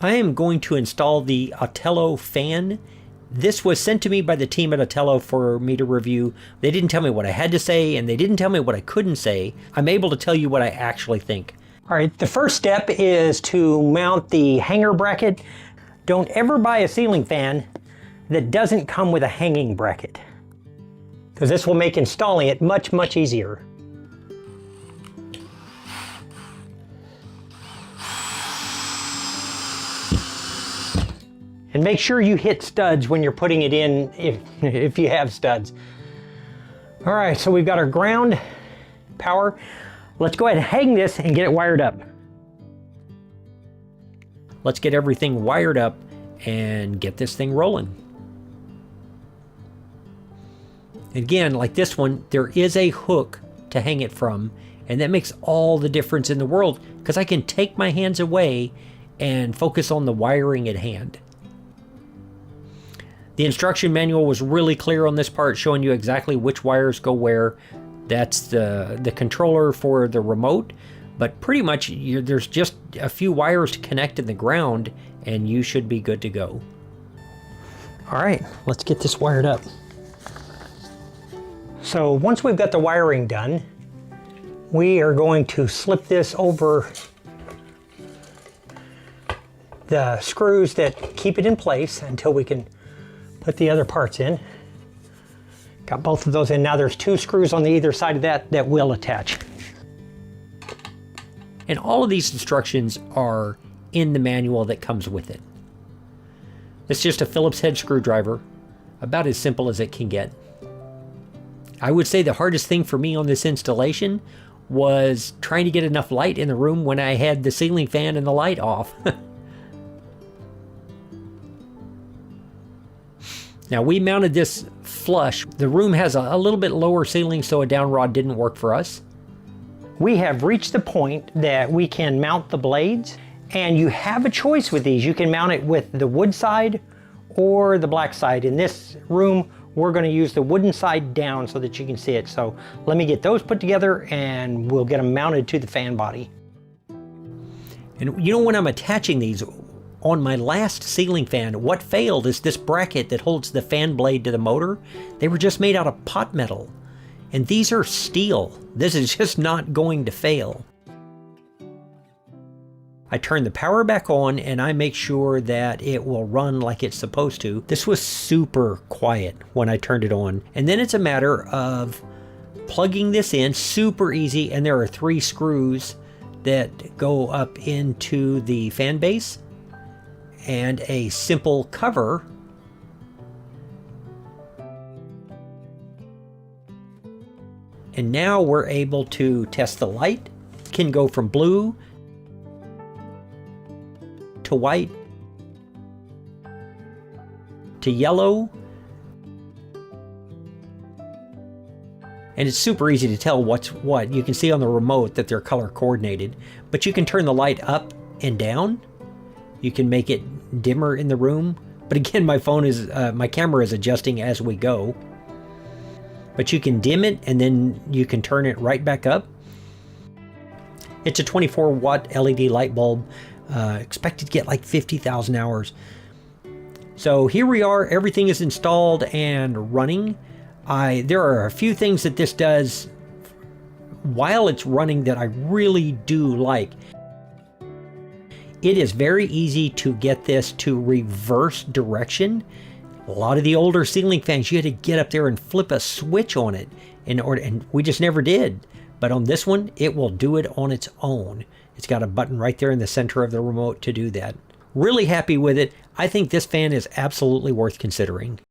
I am going to install the AUTELO fan. This was sent to me by the team at AUTELO for me to review. They didn't tell me what I had to say, and they didn't tell me what I couldn't say. I'm able to tell you what I actually think. All right, the first step is to mount the hanger bracket. Don't ever buy a ceiling fan that doesn't come with a hanging bracket, because this will make installing it much, much easier. And make sure you hit studs when you're putting it in, if you have studs. All right, so we've got our ground power. Let's go ahead and hang this and get it wired up. Let's get everything wired up and get this thing rolling. Again, like this one, there is a hook to hang it from, and that makes all the difference in the world, because I can take my hands away and focus on the wiring at hand. The instruction manual was really clear on this part, showing you exactly which wires go where. That's the controller for the remote, but pretty much there's just a few wires to connect in the ground and you should be good to go. All right, let's get this wired up. So once we've got the wiring done, we are going to slip this over the screws that keep it in place until we can put the other parts in. Got both of those in. Now there's 2 screws on the either side of that will attach. And all of these instructions are in the manual that comes with it. It's just a Phillips head screwdriver, about as simple as it can get. I would say the hardest thing for me on this installation was trying to get enough light in the room when I had the ceiling fan and the light off. Now we mounted this flush. The room has a little bit lower ceiling, so a down rod didn't work for us. We have reached the point that we can mount the blades, and you have a choice with these. You can mount it with the wood side or the black side. In this room, we're going to use the wooden side down so that you can see it. So let me get those put together and we'll get them mounted to the fan body. And you know, when I'm attaching these, on my last ceiling fan, what failed is this bracket that holds the fan blade to the motor. They were just made out of pot metal. And these are steel. This is just not going to fail. I turn the power back on and I make sure that it will run like it's supposed to. This was super quiet when I turned it on. And then it's a matter of plugging this in, super easy. And there are 3 screws that go up into the fan base, and a simple cover. And now we're able to test the light. It can go from blue to white to yellow. And it's super easy to tell what's what. You can see on the remote that they're color coordinated, but you can turn the light up and down. You can make it dimmer in the room, but again, my camera is adjusting as we go. But you can dim it and then you can turn it right back up. It's a 24-watt LED light bulb, expected to get like 50,000 hours. So here we are, everything is installed and running. There are a few things that this does while it's running that I really do like. It is very easy to get this to reverse direction. A lot of the older ceiling fans, you had to get up there and flip a switch on it and we just never did. But on this one, it will do it on its own. It's got a button right there in the center of the remote to do that. Really happy with it. I think this fan is absolutely worth considering.